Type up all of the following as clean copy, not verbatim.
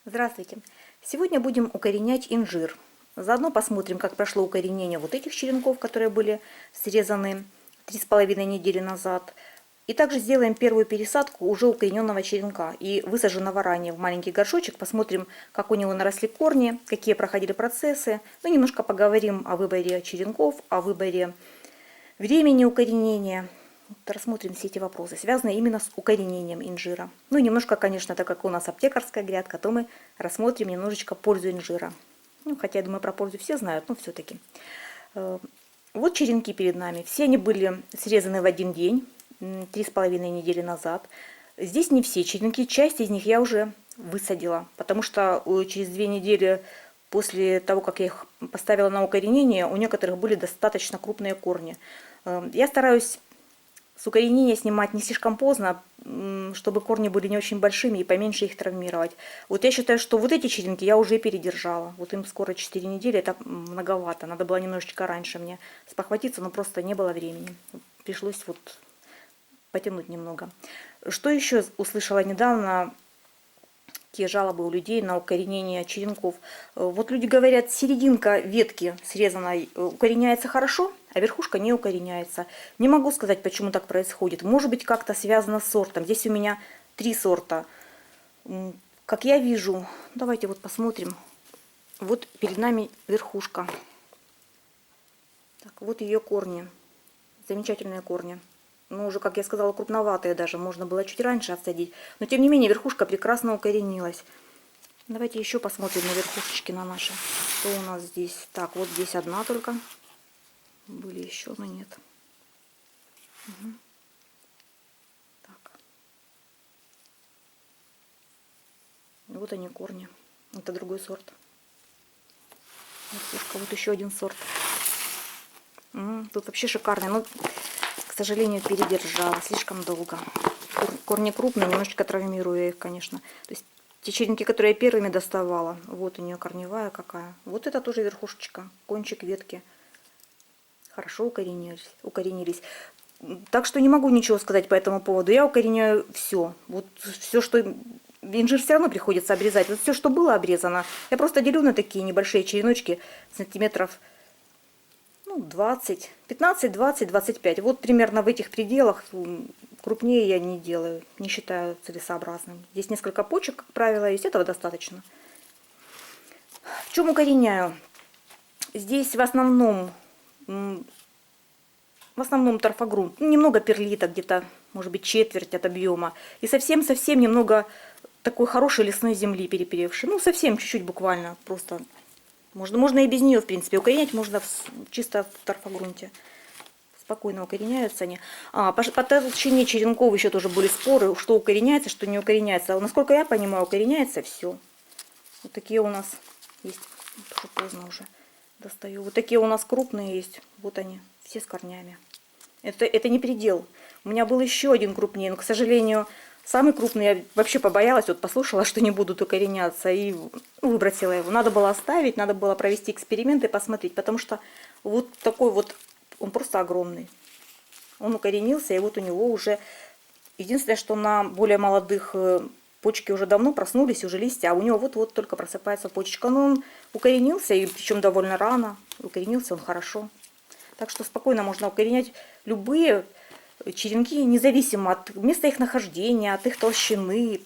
Здравствуйте! Сегодня будем укоренять инжир. Заодно посмотрим, как прошло укоренение вот этих черенков, которые были срезаны 3,5 недели назад. И также сделаем первую пересадку уже укорененного черенка и высаженного ранее в маленький горшочек. Посмотрим, как у него наросли корни, какие проходили процессы. Ну, немножко поговорим о выборе черенков, о выборе времени укоренения. Рассмотрим все эти вопросы, связанные именно с укоренением инжира. Ну и немножко, конечно, так как у нас аптекарская грядка, то мы рассмотрим немножечко пользу инжира. Ну, хотя, я думаю, про пользу все знают, но все-таки. Вот черенки перед нами. Все они были срезаны в один день, 3,5 недели назад. Здесь не все черенки, часть из них я уже высадила, потому что через 2 недели после того, как я их поставила на укоренение, у некоторых были достаточно крупные корни. Я стараюсь с укоренения снимать не слишком поздно, чтобы корни были не очень большими и поменьше их травмировать. Вот я считаю, что вот эти черенки я уже передержала. Вот им скоро 4 недели, это многовато. Надо было немножечко раньше мне спохватиться, но просто не было времени. Пришлось вот потянуть немного. Что еще услышала недавно? Те жалобы у людей на укоренение черенков. Вот люди говорят, серединка ветки срезанной укореняется хорошо, а верхушка не укореняется. Не могу сказать, почему так происходит. Может быть, как-то связано с сортом. Здесь у меня 3 сорта. Как я вижу, давайте вот посмотрим. Вот перед нами верхушка. Так, вот ее корни. Замечательные корни. Ну, уже, как я сказала, крупноватые даже. Можно было чуть раньше отсадить. Но, тем не менее, верхушка прекрасно укоренилась. Давайте еще посмотрим на верхушечки на наши. Что у нас здесь? Так, вот здесь одна только. Были еще, но нет. Угу. Так. Вот они, корни. Это другой сорт. Верхушка. Вот еще один сорт. Тут вообще шикарный. Но, к сожалению, передержала слишком долго. Корни крупные, немножечко травмирую я их, конечно. То есть те черенки, которые я первыми доставала, вот у нее корневая какая. Вот это тоже верхушечка, кончик ветки. Хорошо укоренились. Так что не могу ничего сказать по этому поводу. Я укореняю все. Вот все, что... Инжир все равно приходится обрезать. Вот все, что было обрезано, я просто делю на такие небольшие череночки сантиметров 20, 15, 20, 25. Вот примерно в этих пределах. Крупнее я не делаю, не считаю целесообразным. Здесь несколько почек, как правило, есть. Этого достаточно. В чем укореняю? Здесь в основном торфогрунт. Немного перлита, где-то, может быть, четверть от объема. И совсем-совсем немного такой хорошей лесной земли перепелевшей. Ну, совсем чуть-чуть буквально. Просто можно и без нее, в принципе. Укоренять можно чисто в торфогрунте. Спокойно укореняются они. По толщине черенков еще тоже были споры, что укореняется, что не укореняется. Насколько я понимаю, укореняется все. Вот такие у нас есть. Тоже поздно уже достаю. Вот такие у нас крупные есть. Вот они, все с корнями. Это не предел. У меня был еще один крупнее, но, к сожалению, самый крупный я вообще побоялась. Вот послушала, что не будут укореняться, и выбросила его. Надо было оставить, надо было провести эксперимент и посмотреть, потому что вот такой вот, он просто огромный. Он укоренился, и вот у него уже... Единственное, что на более молодых почки уже давно проснулись, уже листья, а у него вот-вот только просыпается почечка. Но он укоренился, и причем довольно рано. Укоренился он хорошо. Так что спокойно можно укоренять любые черенки, независимо от места их нахождения, от их толщины.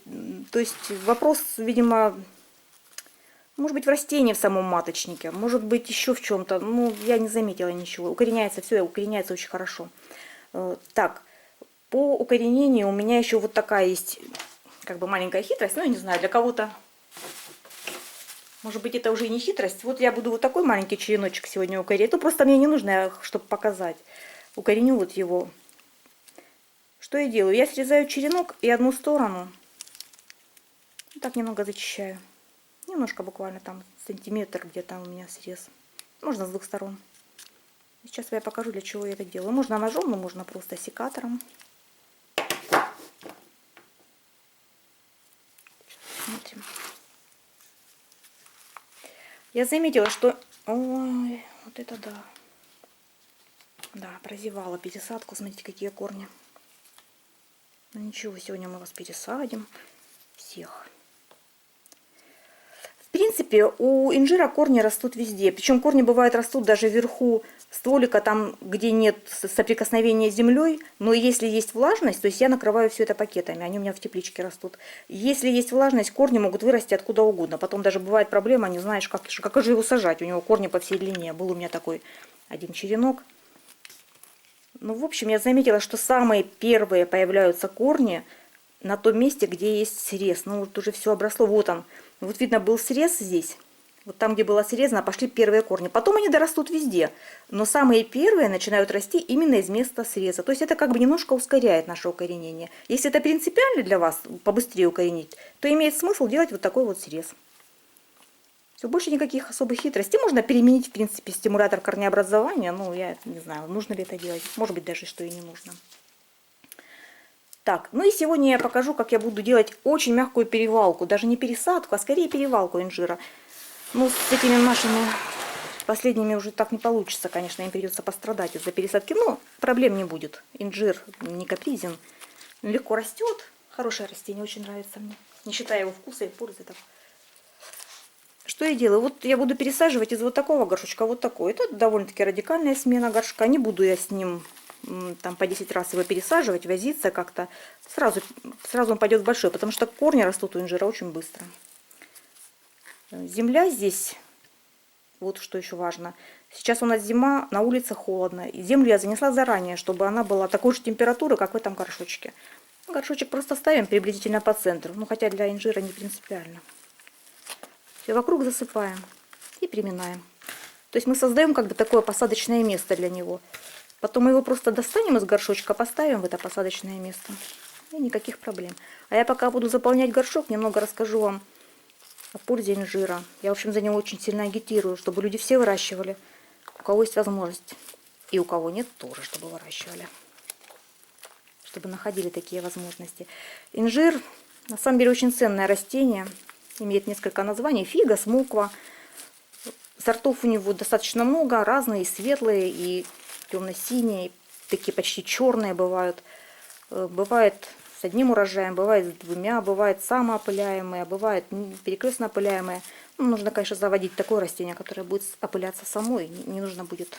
То есть вопрос, видимо, может быть, в растении в самом маточнике, может быть, еще в чем-то. Ну, я не заметила ничего. Укореняется все, укореняется очень хорошо. Так, по укоренению у меня еще вот такая есть, как бы маленькая хитрость. Ну, я не знаю, для кого-то, может быть, это уже и не хитрость. Вот я буду вот такой маленький череночек сегодня укоренять. Ну, просто мне не нужно, чтобы показать. Укореню вот его. Что я делаю? Я срезаю черенок и одну сторону. Так немного зачищаю. Немножко буквально там сантиметр где-то у меня срез. Можно с двух сторон. Сейчас я покажу, для чего я это делаю. Можно ножом, но можно просто секатором. Смотрим. Я заметила, что... Ой, вот это да. Да, прозевала пересадку. Смотрите, какие корни. Ну ничего, сегодня мы вас пересадим. Всех. принципе, у инжира корни растут везде. Причем корни бывают растут даже вверху стволика, там, где нет соприкосновения с землей. Но если есть влажность, то есть я накрываю все это пакетами, они у меня в тепличке растут. Если есть влажность, корни могут вырасти откуда угодно. Потом даже бывает проблема, не знаешь, как же его сажать. У него корни по всей длине. Был у меня такой один черенок. Ну, в общем, я заметила, что самые первые появляются корни на том месте, где есть срез. Ну, вот уже все обросло. Вот он. Вот видно, был срез здесь. Вот там, где было срезано, пошли первые корни. Потом они дорастут везде. Но самые первые начинают расти именно из места среза. То есть это как бы немножко ускоряет наше укоренение. Если это принципиально для вас, побыстрее укоренить, то имеет смысл делать вот такой вот срез. Все, больше никаких особых хитростей. Можно переменить, в принципе, стимулятор корнеобразования. Ну, я не знаю, нужно ли это делать. Может быть, даже что и не нужно. Так, ну и сегодня я покажу, как я буду делать очень мягкую перевалку. Даже не пересадку, а скорее перевалку инжира. Ну, с этими нашими последними уже так не получится, конечно. Им придется пострадать из-за пересадки. Но проблем не будет. Инжир не капризен. Легко растет. Хорошее растение, очень нравится мне. Не считая его вкуса и пользы. Так. Что я делаю? Вот я буду пересаживать из вот такого горшочка вот такой. Это довольно-таки радикальная смена горшка. Не буду я с ним там по 10 раз его пересаживать, возиться как-то. Сразу он пойдет в большой, потому что корни растут у инжира очень быстро. Земля здесь, вот что еще важно. Сейчас у нас зима, на улице холодно. И землю я занесла заранее, чтобы она была такой же температуры, как в этом горшочке. Горшочек просто ставим приблизительно по центру. Ну, хотя для инжира не принципиально. Все вокруг засыпаем и приминаем. То есть мы создаем как бы такое посадочное место для него. Потом мы его просто достанем из горшочка, поставим в это посадочное место. И никаких проблем. А я пока буду заполнять горшок, немного расскажу вам о пользе инжира. Я, в общем, за него очень сильно агитирую, чтобы люди все выращивали, у кого есть возможность. И у кого нет, тоже, чтобы выращивали. Чтобы находили такие возможности. Инжир, на самом деле, очень ценное растение. Имеет несколько названий. Фига, смоква. Сортов у него достаточно много. Разные, и светлые, и темно-синие. Такие почти черные бывают. Бывает с одним урожаем, бывает с двумя. Бывает самоопыляемые, бывает перекрестно опыляемые. Ну, нужно, конечно, заводить такое растение, которое будет опыляться самой. Не нужно будет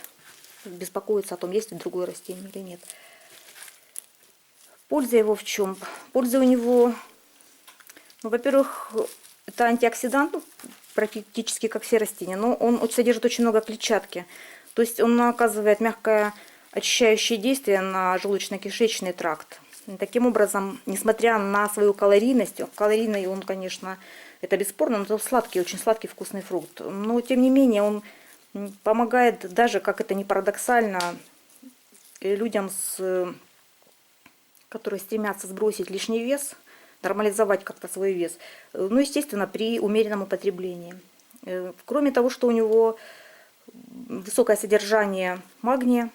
беспокоиться о том, есть ли другое растение или нет. Польза его в чем? Польза у него, ну, во-первых, это антиоксидант, практически как все растения, но он содержит очень много клетчатки. То есть он оказывает мягкое очищающее действие на желудочно-кишечный тракт. И таким образом, несмотря на свою калорийность, калорийный он, конечно, это бесспорно, но это сладкий, очень сладкий вкусный фрукт. Но тем не менее он помогает даже, как это ни парадоксально, людям, которые стремятся сбросить лишний вес, нормализовать как-то свой вес, ну, естественно, при умеренном употреблении. Кроме того, что у него высокое содержание магния,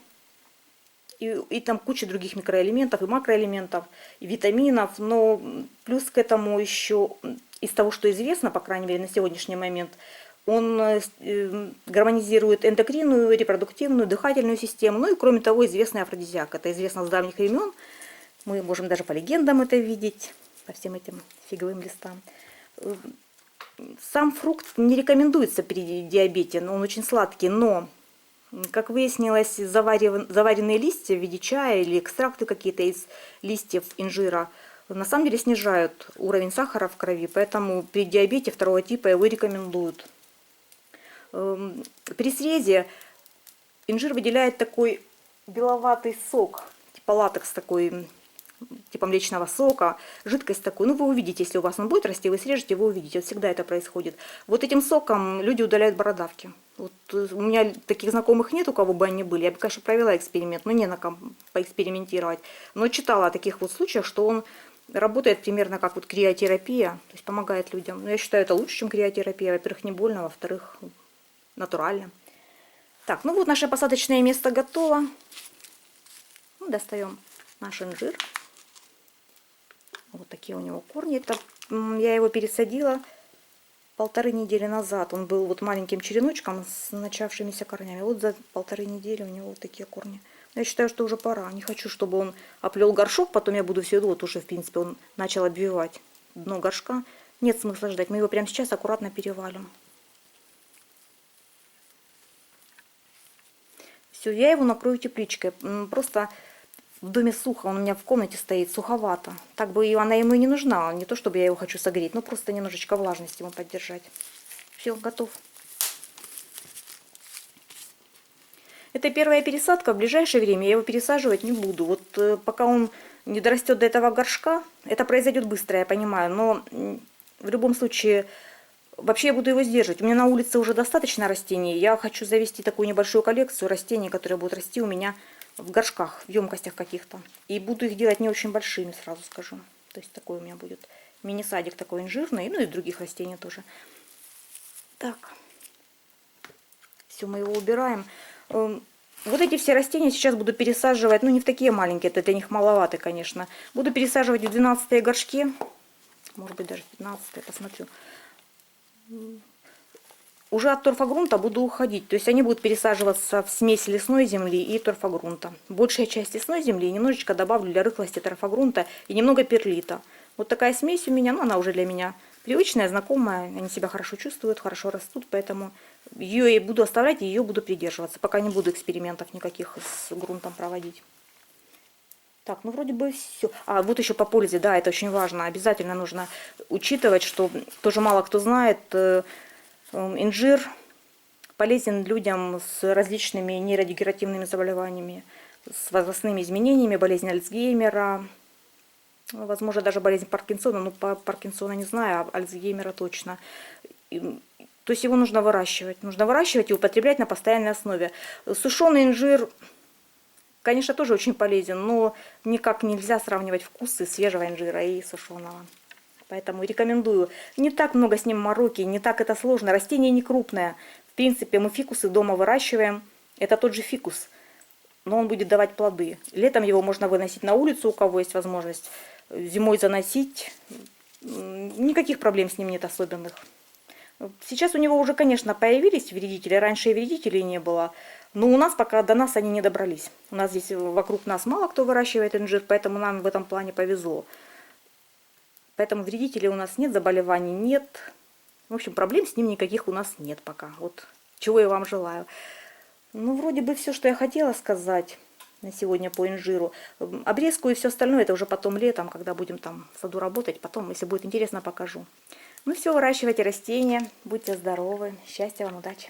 и там куча других микроэлементов, и макроэлементов, и витаминов, но плюс к этому еще из того, что известно, по крайней мере, на сегодняшний момент, он гармонизирует эндокринную, репродуктивную, дыхательную систему, ну и кроме того, известный афродизиак. Это известно с давних времен, мы можем даже по легендам это видеть, по всем этим фиговым листам. Сам фрукт не рекомендуется при диабете, но он очень сладкий, но, как выяснилось, заваренные листья в виде чая или экстракты какие-то из листьев инжира на самом деле снижают уровень сахара в крови, поэтому при диабете второго типа его рекомендуют. При срезе инжир выделяет такой беловатый сок, типа латекс такой, типа млечного сока, жидкость такую. Ну, вы увидите, если у вас он будет расти, вы срежете, вы увидите. Вот всегда это происходит. Вот этим соком люди удаляют бородавки. Вот у меня таких знакомых нет, у кого бы они были. Я бы, конечно, провела эксперимент, но не на ком поэкспериментировать. Но читала о таких вот случаях, что он работает примерно как вот криотерапия, то есть помогает людям. Но я считаю, это лучше, чем криотерапия. Во-первых, не больно, во-вторых, натурально. Так, ну вот наше посадочное место готово. Ну, достаем наш инжир. Вот такие у него корни. Это я его пересадила 1,5 недели назад. Он был вот маленьким череночком с начавшимися корнями. Вот за 1,5 недели у него вот такие корни. Но я считаю, что уже пора. Не хочу, чтобы он оплел горшок. Потом я буду все это, вот уже, в принципе, он начал обвивать дно горшка. Нет смысла ждать. Мы его прямо сейчас аккуратно перевалим. Все, я его накрою тепличкой. Просто в доме сухо, он у меня в комнате стоит, суховато. Так бы она ему и не нужна, не то чтобы я его хочу согреть, но просто немножечко влажность ему поддержать. Все, готов. Это первая пересадка, в ближайшее время я его пересаживать не буду. Вот пока он не дорастет до этого горшка, это произойдет быстро, я понимаю, но в любом случае, вообще я буду его сдерживать. У меня на улице уже достаточно растений, я хочу завести такую небольшую коллекцию растений, которые будут расти у меня в горшках, в емкостях каких-то. И буду их делать не очень большими, сразу скажу. То есть такой у меня будет мини-садик такой инжирный, ну и других растений тоже. Так, все, мы его убираем. Вот эти все растения сейчас буду пересаживать, ну не в такие маленькие, это для них маловато, конечно. Буду пересаживать в 12-е горшки, может быть даже 15-е, посмотрю. Уже от торфогрунта буду уходить, то есть они будут пересаживаться в смесь лесной земли и торфогрунта. Большая часть лесной земли, немножечко добавлю для рыхлости торфогрунта и немного перлита. Вот такая смесь у меня, ну она уже для меня привычная, знакомая, они себя хорошо чувствуют, хорошо растут, поэтому ее и буду оставлять, и ее буду придерживаться, пока не буду экспериментов никаких с грунтом проводить. Так, ну вроде бы все. А, вот еще по пользе, да, это очень важно. Обязательно нужно учитывать, что тоже мало кто знает, инжир полезен людям с различными нейродегенеративными заболеваниями, с возрастными изменениями, болезнь Альцгеймера, возможно, даже болезнь Паркинсона, ну, по Паркинсона не знаю, а Альцгеймера точно. То есть его нужно выращивать и употреблять на постоянной основе. Сушеный инжир, конечно, тоже очень полезен, но никак нельзя сравнивать вкусы свежего инжира и сушеного. Поэтому рекомендую. Не так много с ним мороки, не так это сложно. Растение не крупное. В принципе, мы фикусы дома выращиваем. Это тот же фикус, но он будет давать плоды. Летом его можно выносить на улицу, у кого есть возможность. Зимой заносить. Никаких проблем с ним нет особенных. Сейчас у него уже, конечно, появились вредители. Раньше и вредителей не было. Но у нас пока до нас они не добрались. У нас здесь вокруг нас мало кто выращивает инжир, поэтому нам в этом плане повезло. Поэтому вредителей у нас нет, заболеваний нет. В общем, проблем с ним никаких у нас нет пока. Вот чего я вам желаю. Ну, вроде бы все, что я хотела сказать на сегодня по инжиру. Обрезку и все остальное, это уже потом летом, когда будем там в саду работать. Потом, если будет интересно, покажу. Ну все, выращивайте растения. Будьте здоровы. Счастья вам, удачи.